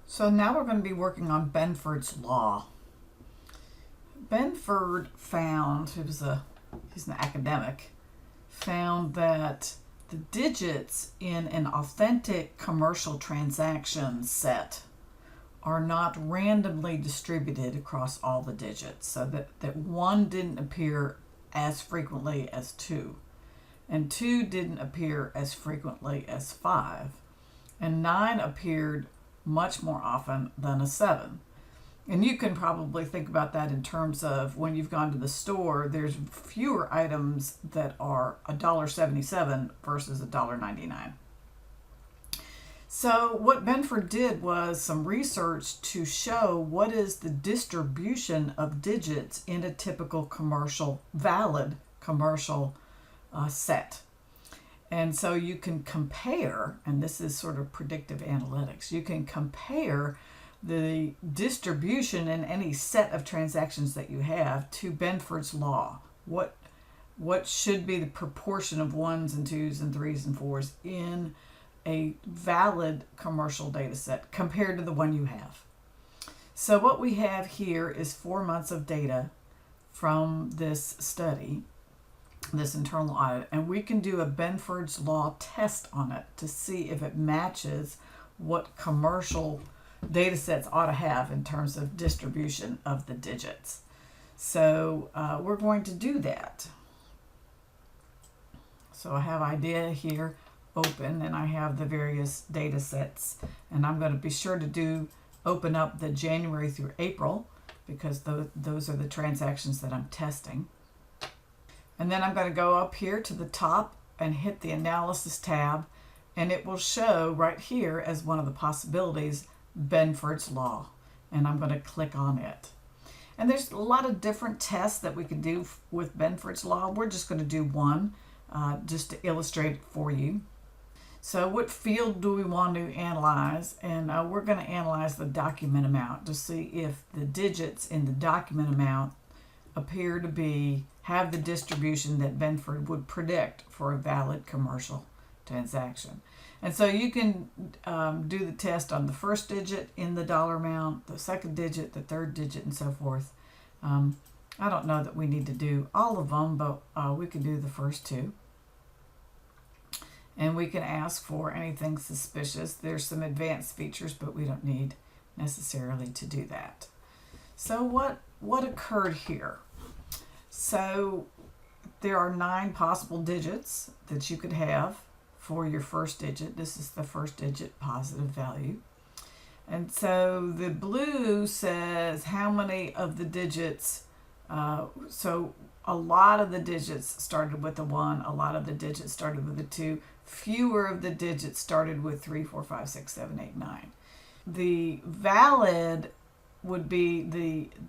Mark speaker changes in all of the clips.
Speaker 1: So now we're going to be working on Benford's law. Benford found, he's an academic, found that the digits in an authentic commercial transaction set are not randomly distributed across all the digits, so that 1 didn't appear as frequently as 2, and 2 didn't appear as frequently as 5, and 9 appeared much more often than a 7. And you can probably think about that in terms of when you've gone to the store, there's fewer items that are $1.77 versus $1.99. So what Benford did was some research to show what is the distribution of digits in a typical valid commercial set. And so you can compare, and this is sort of predictive analytics, you can compare the distribution in any set of transactions that you have to Benford's law. What should be the proportion of 1s and 2s and 3s and 4s in a valid commercial data set compared to the one you have. So what we have here is 4 months of data from this study, this internal audit, and we can do a Benford's law test on it to see if it matches what commercial data sets ought to have in terms of distribution of the digits. So we're going to do that. So I have IDEA here open, and I have the various data sets, and I'm going to be sure to open up the January through April, because those are the transactions that I'm testing. And then I'm going to go up here to the top and hit the analysis tab, and it will show right here as one of the possibilities Benford's law, and I'm going to click on it. And there's a lot of different tests that we can do with Benford's law. We're just going to do one just to illustrate it for you. So what field do we want to analyze? And we're going to analyze the document amount to see if the digits in the document amount appear to have the distribution that Benford would predict for a valid commercial transaction. And so you can do the test on the first digit in the dollar amount, the second digit, the third digit, and so forth. I don't know that we need to do all of them, but we can do the first 2. And we can ask for anything suspicious. There's some advanced features, but we don't need necessarily to do that. So what occurred here? So there are 9 possible digits that you could have for your first digit. This is the first digit positive value. And so the blue says how many of the digits, so a lot of the digits started with a 1, a lot of the digits started with a 2, fewer of the digits started with 3, 4, 5, 6, 7, 8, 9. The valid would be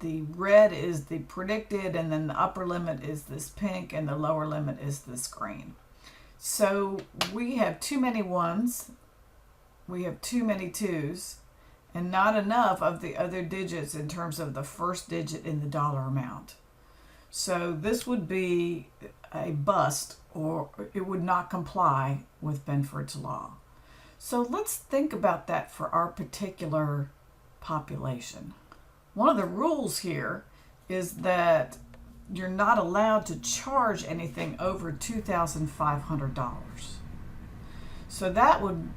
Speaker 1: the red is the predicted, and then the upper limit is this pink, and the lower limit is this green. So we have too many 1s, we have too many 2s, and not enough of the other digits in terms of the first digit in the dollar amount. So this would be a bust, or it would not comply with Benford's law. So let's think about that for our particular population. One of the rules here is that you're not allowed to charge anything over $2,500. So that would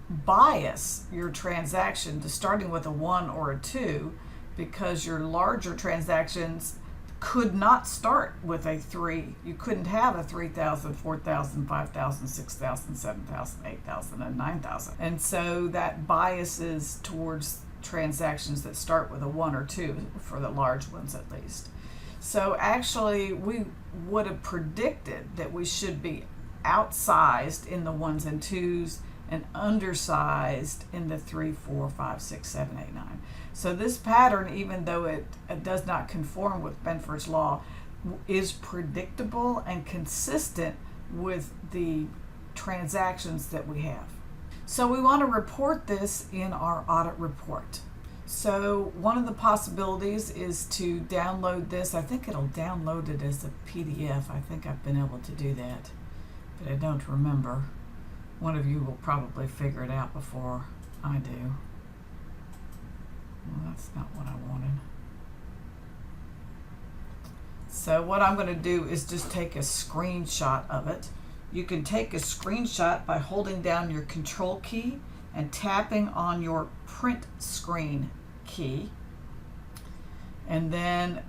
Speaker 1: bias your transaction to starting with a 1 or a 2, because your larger transactions could not start with a 3. You couldn't have a 3,000, 4,000, 5,000, 6,000, 7,000, 8,000, and 9,000. And so that biases towards transactions that start with a 1 or 2, for the large ones at least. So actually we would have predicted that we should be outsized in the 1s and 2s and undersized in the 3, 4, 5, 6, 7, 8, 9. So this pattern, even though it does not conform with Benford's law, is predictable and consistent with the transactions that we have. So we want to report this in our audit report. So one of the possibilities is to download this. I think it'll download it as a PDF. I think I've been able to do that, but I don't remember. One of you will probably figure it out before I do. Well, that's not what I wanted. So what I'm going to do is just take a screenshot of it. You can take a screenshot by holding down your control key and tapping on your print screen key, and then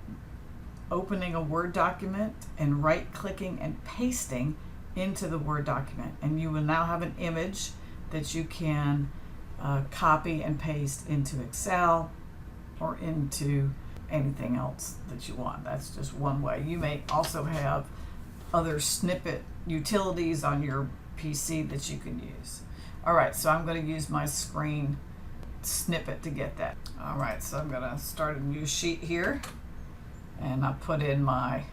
Speaker 1: opening a Word document and right clicking and pasting into the Word document, and you will now have an image that you can copy and paste into Excel or into anything else that you want. That's just one way. You may also have other snippet utilities on your PC that you can use. All right, so I'm going to use my screen snippet to get that. All right, so I'm going to start a new sheet here, and I put in my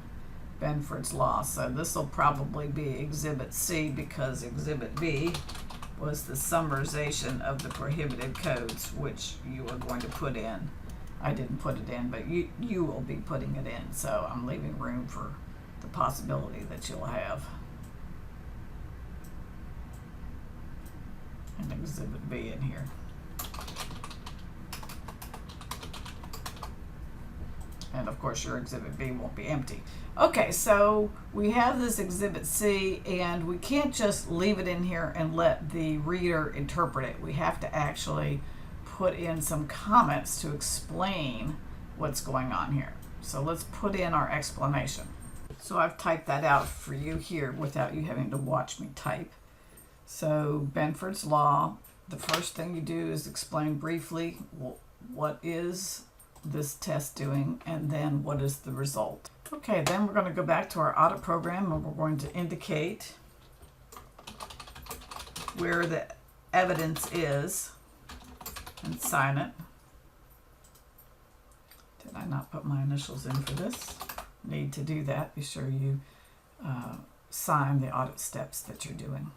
Speaker 1: Benford's Law. So this will probably be Exhibit C, because Exhibit B was the summarization of the prohibited codes, which you are going to put in. I didn't put it in, but you will be putting it in, so I'm leaving room for the possibility that you'll have an Exhibit B in here. And of course your Exhibit B won't be empty. Okay, so we have this Exhibit C, and we can't just leave it in here and let the reader interpret it. We have to actually put in some comments to explain what's going on here. So let's put in our explanation. So I've typed that out for you here without you having to watch me type. So Benford's Law, the first thing you do is explain briefly what is this test doing, and then what is the result. Okay, then we're going to go back to our audit program, and we're going to indicate where the evidence is and sign it. Did I not put my initials in for this? Need to do that. Be sure you sign the audit steps that you're doing.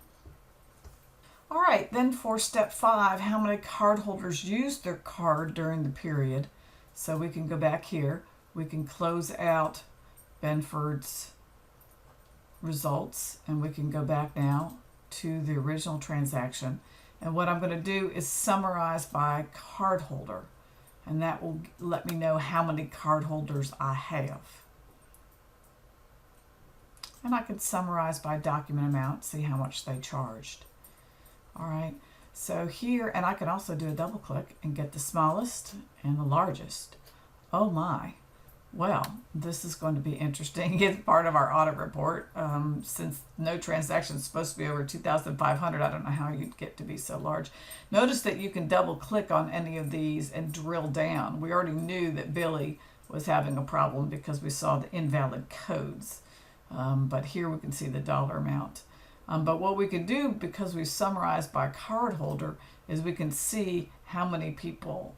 Speaker 1: All right, then for step 5, how many cardholders used their card during the period? So we can go back here. We can close out Benford's results, and we can go back now to the original transaction. And what I'm going to do is summarize by cardholder, and that will let me know how many cardholders I have. And I can summarize by document amount, see how much they charged. All right, so here, and I can also do a double click and get the smallest and the largest. Oh my. Well, this is going to be interesting. It's part of our audit report. Since no transaction is supposed to be over 2,500, I don't know how you'd get to be so large. Notice that you can double click on any of these and drill down. We already knew that Billy was having a problem because we saw the invalid codes. But here we can see the dollar amount. But what we can do, because we summarized by cardholder, is we can see how many people,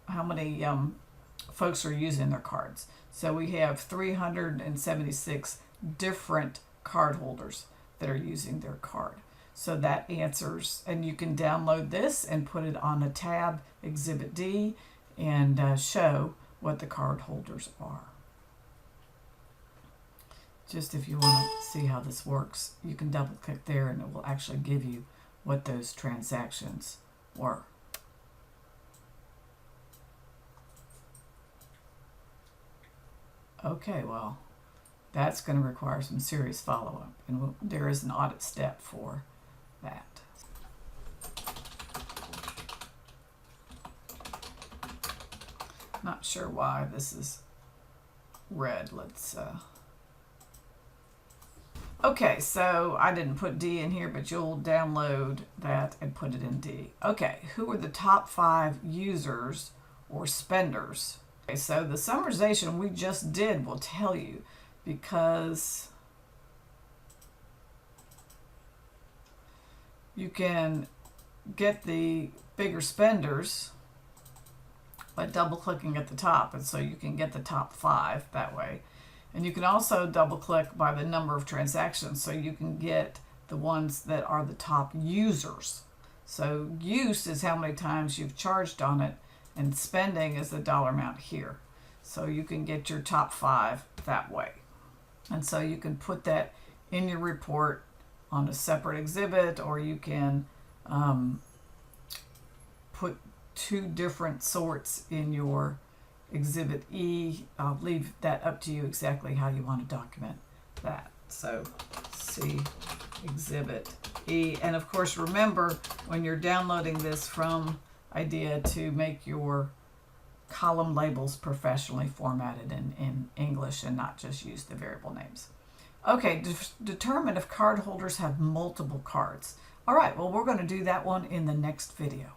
Speaker 1: folks are using their cards. So we have 376 different cardholders that are using their card. So that answers, and you can download this and put it on a tab, Exhibit D, and show what the cardholders are. Just if you want to see how this works, you can double click there and it will actually give you what those transactions were. Okay, well, that's going to require some serious follow-up, and there is an audit step for that. Not sure why this is red. Let's okay, so I didn't put D in here, but you'll download that and put it in D. Okay, who are the top 5 users or spenders? Okay, so the summarization we just did will tell you, because you can get the bigger spenders by double clicking at the top, and so you can get the top 5 that way. And you can also double click by the number of transactions, so you can get the ones that are the top users. So use is how many times you've charged on it, and spending is the dollar amount here. So you can get your top 5 that way. And so you can put that in your report on a separate exhibit, or you can put 2 different sorts in your Exhibit E, I'll leave that up to you exactly how you want to document that. So see Exhibit E. And of course, remember when you're downloading this from Idea to make your column labels professionally formatted in English and not just use the variable names. Okay, determine if cardholders have multiple cards. All right, well, we're going to do that one in the next video.